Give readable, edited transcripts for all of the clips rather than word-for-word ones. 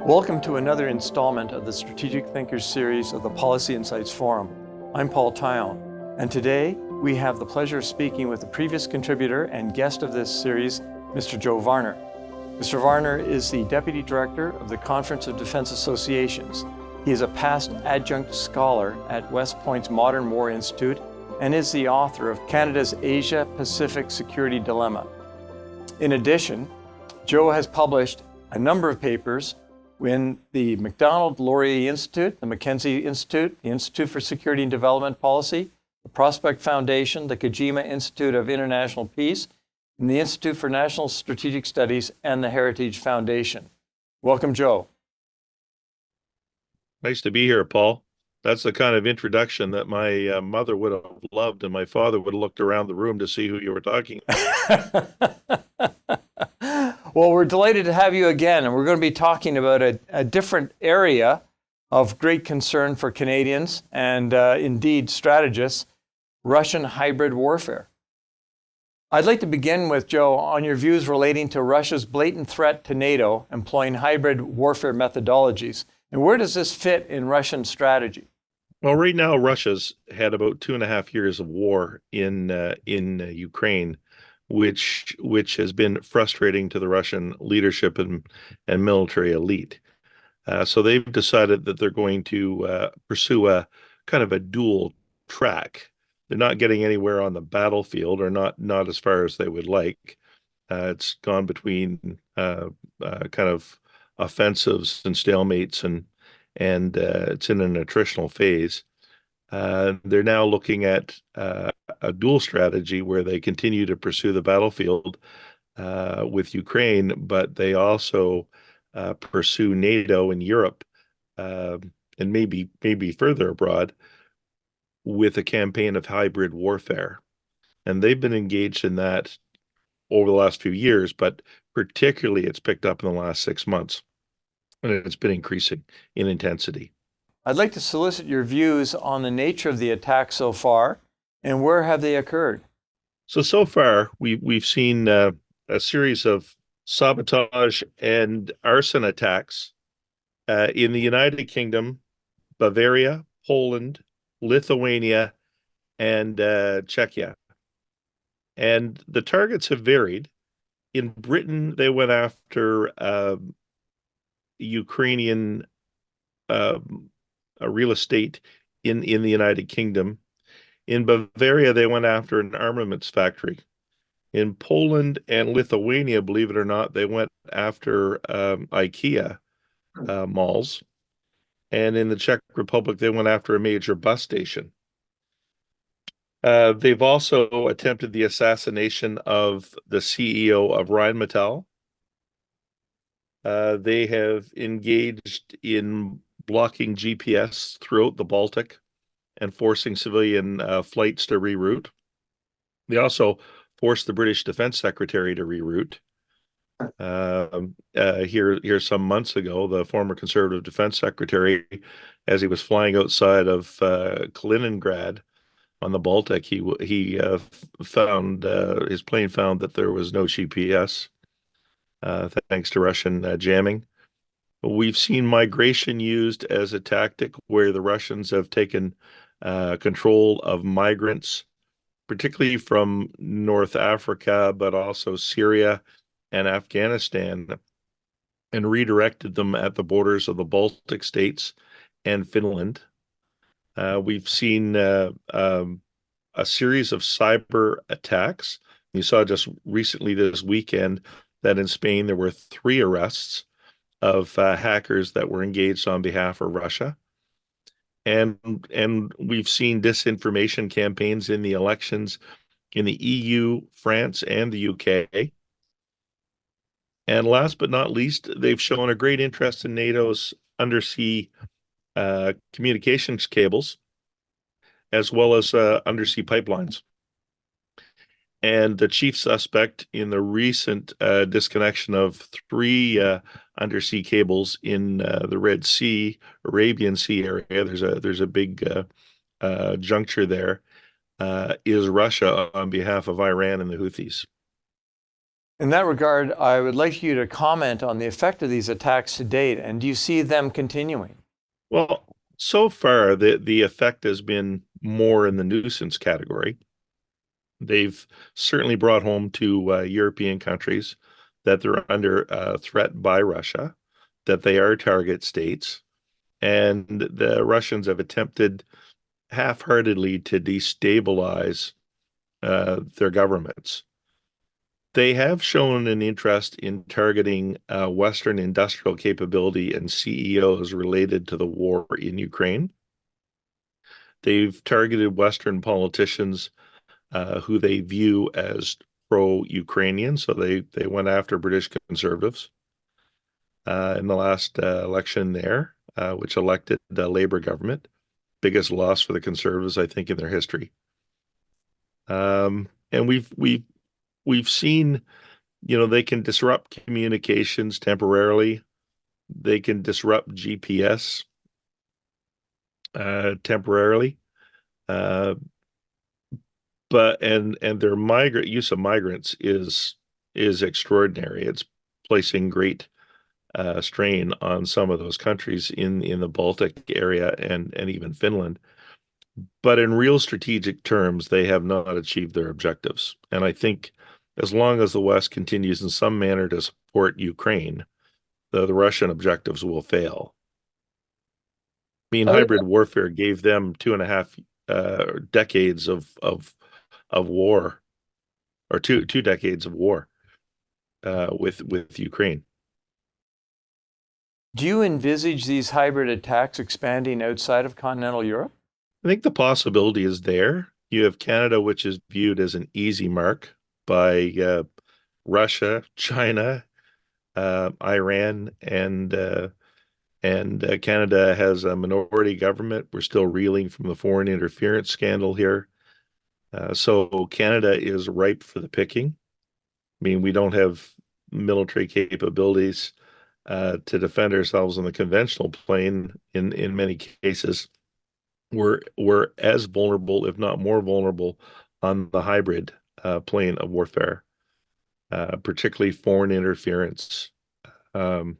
Welcome to another installment of the Strategic Thinkers series of the Policy Insights Forum. I'm Paul Taillon, and today we have the pleasure of speaking with the previous contributor and guest of this series, Mr. Joe Varner. Mr. Varner is the Deputy Director of the Conference of Defense Associations. He is a past adjunct scholar at West Point's Modern War Institute and is the author of Canada's Asia-Pacific Security Dilemma. In addition, Joe has published a number of papers in the Macdonald-Laurier Institute, the Mackenzie Institute, the Institute for Security and Development Policy, the Prospect Foundation, the Kojima Institute of International Peace, and the Institute for National Strategic Studies, and the Heritage Foundation. Welcome, Joe. Nice to be here, Paul. That's the kind of introduction that my mother would have loved, and my father would have looked around the room to see who you were talking about. Well, we're delighted to have you again, and we're going to be talking about a different area of great concern for Canadians and indeed strategists, Russian hybrid warfare. I'd like to begin with, Joe, on your views relating to Russia's blatant threat to NATO employing hybrid warfare methodologies. And where does this fit in Russian strategy? Well, right now, Russia's had about 2.5 years of war in Ukraine, which has been frustrating to the Russian leadership and military elite. So they've decided that they're going to pursue a kind of a dual track. They're not getting anywhere on the battlefield, or not as far as they would like. It's gone between kind of offensives and stalemates, and it's in an attritional phase. They're now looking at a dual strategy where they continue to pursue the battlefield with Ukraine, but they also pursue NATO and Europe, and maybe further abroad, with a campaign of hybrid warfare. And they've been engaged in that over the last few years, but particularly it's picked up in the last 6 months, and it's been increasing in intensity. I'd like to solicit your views on the nature of the attacks so far, and where have they occurred? So far, we've seen a series of sabotage and arson attacks in the United Kingdom, Bavaria, Poland, Lithuania, and Czechia. And the targets have varied. In Britain, they went after Ukrainian real estate in the United Kingdom. In Bavaria, they went after an armaments factory. In Poland and Lithuania, believe it or not, they went after IKEA malls. And in the Czech Republic, they went after a major bus station. They've also attempted the assassination of the CEO of Rheinmetall. They have engaged in blocking GPS throughout the Baltic and forcing civilian flights to reroute. They also forced the British Defense Secretary to reroute. Here some months ago, the former Conservative Defense Secretary, as he was flying outside of Kaliningrad on the Baltic, he found his plane found that there was no GPS, thanks to Russian jamming. We've seen migration used as a tactic where the Russians have taken control of migrants, particularly from North Africa, but also Syria and Afghanistan, and redirected them at the borders of the Baltic states and Finland. We've seen a series of cyber attacks. You saw just recently this weekend that in Spain there were 3 arrests of hackers that were engaged on behalf of Russia. And we've seen disinformation campaigns in the elections in the EU, France, and the UK. And last but not least, they've shown a great interest in NATO's undersea communications cables, as well as undersea pipelines. And the chief suspect in the recent disconnection of 3 undersea cables in the Red Sea, Arabian Sea area, there's a big juncture there, is Russia on behalf of Iran and the Houthis. In that regard, I would like you to comment on the effect of these attacks to date, and do you see them continuing? Well, so far the effect has been more in the nuisance category. They've certainly brought home to European countries that they're under threat by Russia, that they are target states, and the Russians have attempted half-heartedly to destabilize their governments. They have shown an interest in targeting Western industrial capability and CEOs related to the war in Ukraine. They've targeted Western politicians who they view as pro-Ukrainian, so they went after British conservatives in the last election there, which elected the Labour government. Biggest loss for the conservatives, I think, in their history. And we've seen, they can disrupt communications temporarily. They can disrupt GPS temporarily. But their use of migrants is extraordinary. It's placing great strain on some of those countries in the Baltic area and even Finland. But in real strategic terms, they have not achieved their objectives. And I think as long as the West continues in some manner to support Ukraine, the Russian objectives will fail. I mean, hybrid warfare gave them 2.5 decades of war, or two decades of war with Ukraine. Do you envisage these hybrid attacks expanding outside of continental Europe? I think the possibility is there. You have Canada, which is viewed as an easy mark by Russia, China, Iran, and Canada has a minority government. We're still reeling from the foreign interference scandal here. So Canada is ripe for the picking. I mean, we don't have military capabilities to defend ourselves on the conventional plane in many cases. We're as vulnerable, if not more vulnerable, on the hybrid plane of warfare, particularly foreign interference. And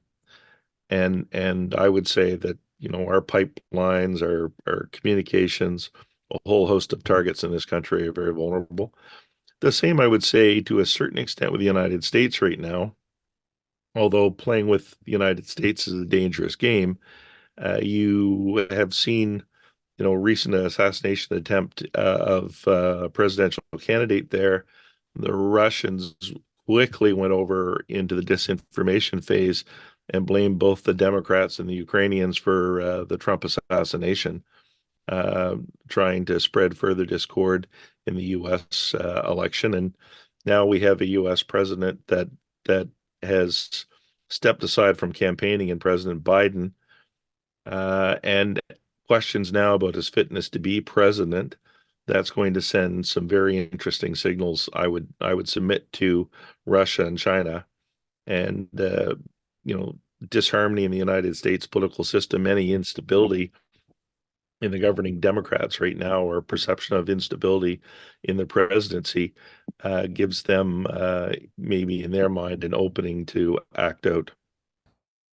I would say that, our pipelines, our communications, a whole host of targets in this country are very vulnerable. The same, I would say, to a certain extent with the United States right now, although playing with the United States is a dangerous game. You have seen, recent assassination attempt of a presidential candidate there. The Russians quickly went over into the disinformation phase and blamed both the Democrats and the Ukrainians for the Trump assassination, trying to spread further discord in the U.S. Election. And now we have a U.S. president that has stepped aside from campaigning in President Biden, and questions now about his fitness to be president. That's going to send some very interesting signals, I would submit, to Russia and China, and disharmony in the United States political system, any instability in the governing Democrats right now, or perception of instability in the presidency, gives them maybe in their mind an opening to act out.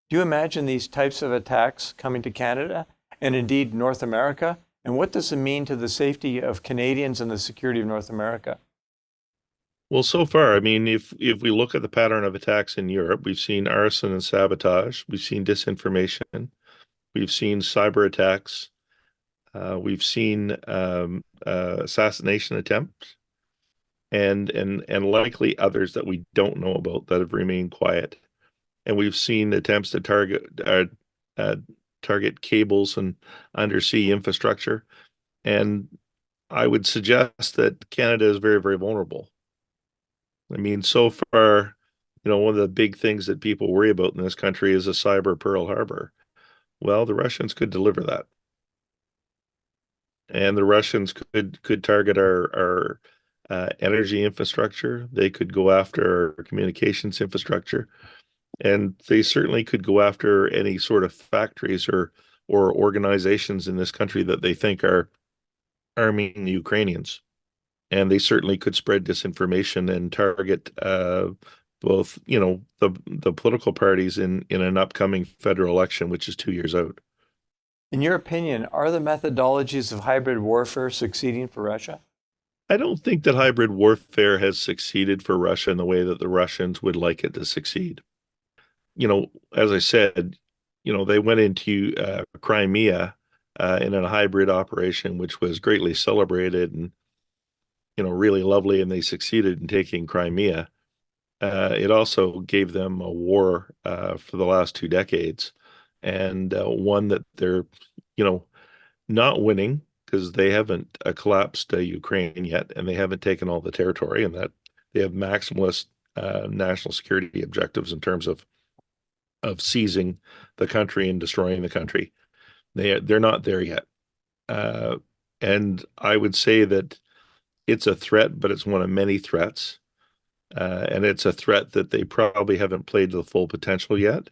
Do you imagine these types of attacks coming to Canada and indeed North America? And what does it mean to the safety of Canadians and the security of North America? Well, so far, I mean, if we look at the pattern of attacks in Europe, we've seen arson and sabotage, we've seen disinformation, we've seen cyber attacks, we've seen assassination attempts, and likely others that we don't know about that have remained quiet. And we've seen attempts to target cables and undersea infrastructure. And I would suggest that Canada is very, very vulnerable. I mean, so far, one of the big things that people worry about in this country is a cyber Pearl Harbor. Well, the Russians could deliver that. And the Russians could target our energy infrastructure. They could go after our communications infrastructure. And they certainly could go after any sort of factories or organizations in this country that they think are arming the Ukrainians. And they certainly could spread disinformation and target both, the political parties in an upcoming federal election, which is 2 years out. In your opinion, are the methodologies of hybrid warfare succeeding for Russia? I don't think that hybrid warfare has succeeded for Russia in the way that the Russians would like it to succeed. As I said, they went into Crimea in a hybrid operation, which was greatly celebrated and, really lovely, and they succeeded in taking Crimea. It also gave them a war for the last 2 decades, and one that they're, not winning because they haven't collapsed Ukraine yet, and they haven't taken all the territory, and that they have maximalist national security objectives in terms of seizing the country and destroying the country. They're not there yet, and I would say that it's a threat, but it's one of many threats. And it's a threat that they probably haven't played to the full potential yet.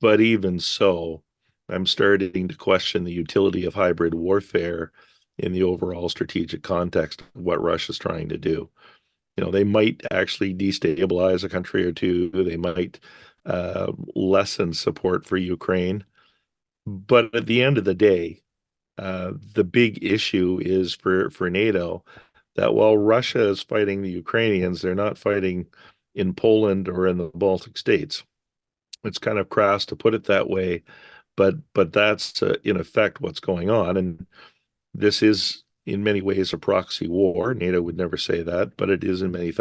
But even so, I'm starting to question the utility of hybrid warfare in the overall strategic context of what Russia's trying to do. They might actually destabilize a country or two. They might lessen support for Ukraine. But at the end of the day, the big issue is for NATO that while Russia is fighting the Ukrainians, they're not fighting in Poland or in the Baltic states. It's kind of crass to put it that way, but that's in effect what's going on. And this is in many ways a proxy war. NATO would never say that, but it is in many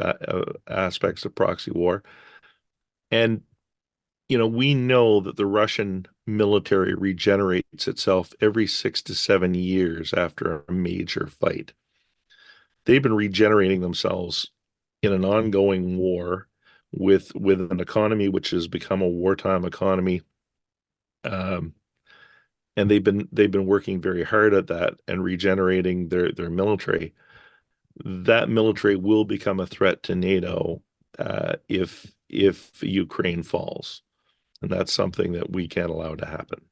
aspects of proxy war. And we know that the Russian military regenerates itself every 6 to 7 years after a major fight. They've been regenerating themselves in an ongoing war with an economy which has become a wartime economy, and they've been working very hard at that and regenerating their military. That military will become a threat to NATO if Ukraine falls, and that's something that we can't allow to happen.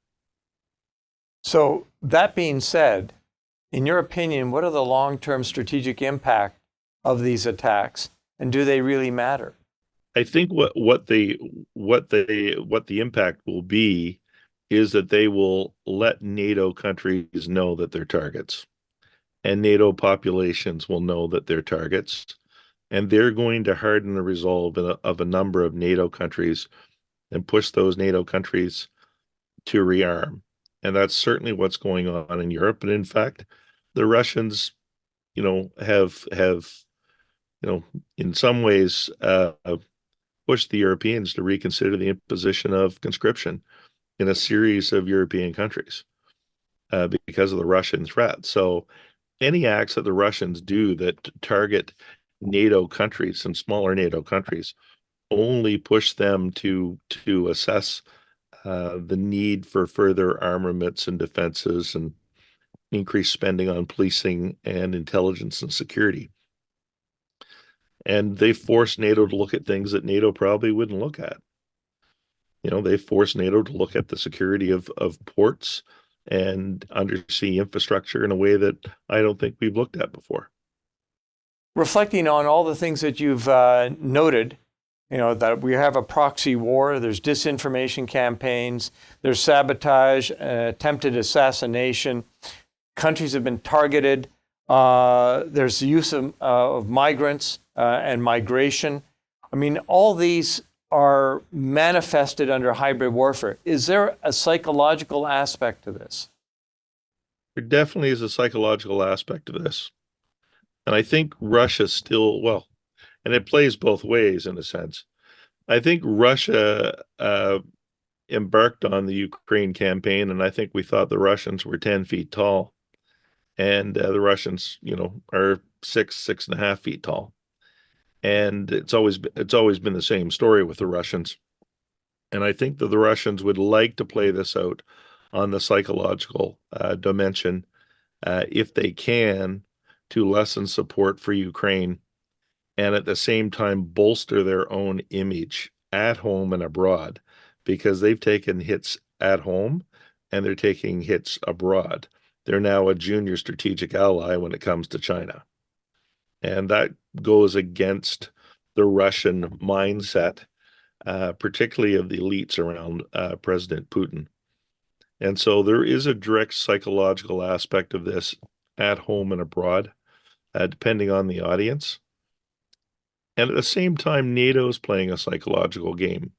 So that being said, in your opinion, what are the long-term strategic impact of these attacks, and do they really matter? I think what the impact will be is that they will let NATO countries know that they're targets, and NATO populations will know that they're targets, and they're going to harden the resolve of a number of NATO countries and push those NATO countries to rearm. And that's certainly what's going on in Europe. And in fact, the Russians, have in some ways pushed the Europeans to reconsider the imposition of conscription in a series of European countries because of the Russian threat. So any acts that the Russians do that target NATO countries and smaller NATO countries only push them to assess the need for further armaments and defenses and increased spending on policing and intelligence and security. And they force NATO to look at things that NATO probably wouldn't look at. They force NATO to look at the security of ports and undersea infrastructure in a way that I don't think we've looked at before. Reflecting on all the things that you've noted, that we have a proxy war, there's disinformation campaigns, there's sabotage, attempted assassination, countries have been targeted, there's the use of migrants and migration. I mean, all these are manifested under hybrid warfare. Is there a psychological aspect to this? There definitely is a psychological aspect of this. And I think Russia still, well, and it plays both ways in a sense. I think Russia embarked on the Ukraine campaign, and I think we thought the Russians were 10 feet tall. And the Russians, are 6.5 feet tall. And it's always been the same story with the Russians. And I think that the Russians would like to play this out on the psychological dimension if they can, to lessen support for Ukraine and at the same time bolster their image image at home and abroad, because they've taken hits at home and they're taking hits abroad. They're now a junior strategic ally when it comes to China. And that goes against the Russian mindset, particularly of the elites around President Putin. And so there is a direct psychological aspect of this at home and abroad, depending on the audience. And at the same time, NATO is playing a psychological game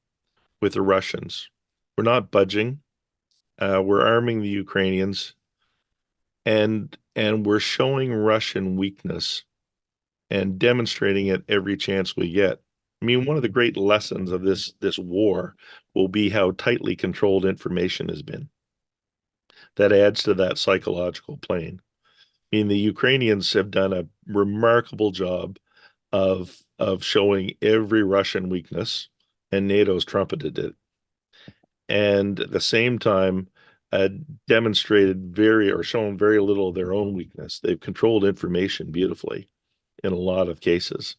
with the Russians. We're not budging. We're arming the Ukrainians, and we're showing Russian weakness and demonstrating it every chance we get. I mean, one of the great lessons of this war will be how tightly controlled information has been. That adds to that psychological plane. I mean, the Ukrainians have done a remarkable job of showing every Russian weakness, and NATO's trumpeted it. And at the same time, demonstrated shown very little of their own weakness. They've controlled information beautifully in a lot of cases.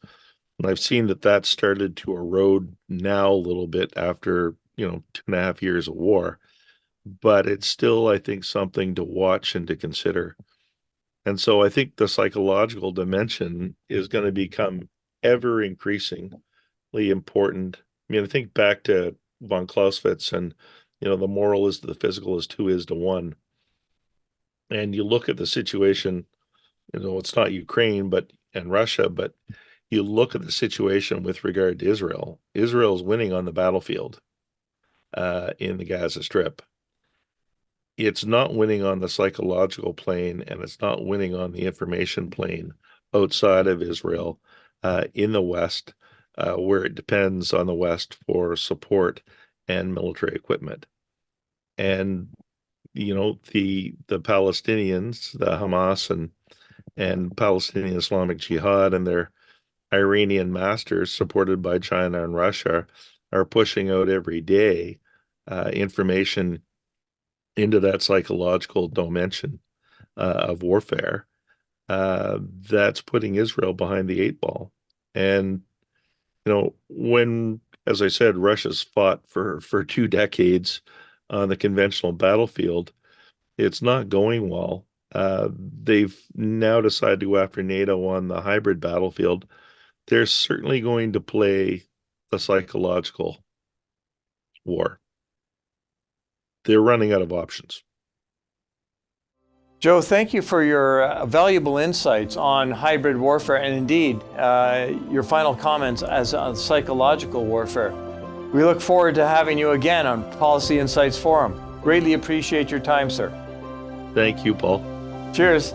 And I've seen that started to erode now a little bit after, 2.5 years of war. But it's still, I think, something to watch and to consider. And so I think the psychological dimension is going to become ever increasingly important. I mean, I think back to von Clausewitz and, the moral is to the physical as 2 is to 1. And you look at the situation, it's not Ukraine and Russia, but you look at the situation with regard to Israel. Israel's winning on the battlefield in the Gaza Strip. It's not winning on the psychological plane, and it's not winning on the information plane outside of Israel, in the West, where it depends on the West for support and military equipment. And, the Palestinians, the Hamas and Palestinian Islamic Jihad and their Iranian masters, supported by China and Russia, are pushing out every day information into that psychological dimension of warfare that's putting Israel behind the 8 ball. And, when, as I said, Russia's fought for 2 decades on the conventional battlefield, it's not going well. They've now decided to go after NATO on the hybrid battlefield. They're certainly going to play the psychological war. They're running out of options. Joe, thank you for your valuable insights on hybrid warfare and indeed your final comments as on psychological warfare. We look forward to having you again on Policy Insights Forum. Greatly appreciate your time, sir. Thank you, Paul. Cheers.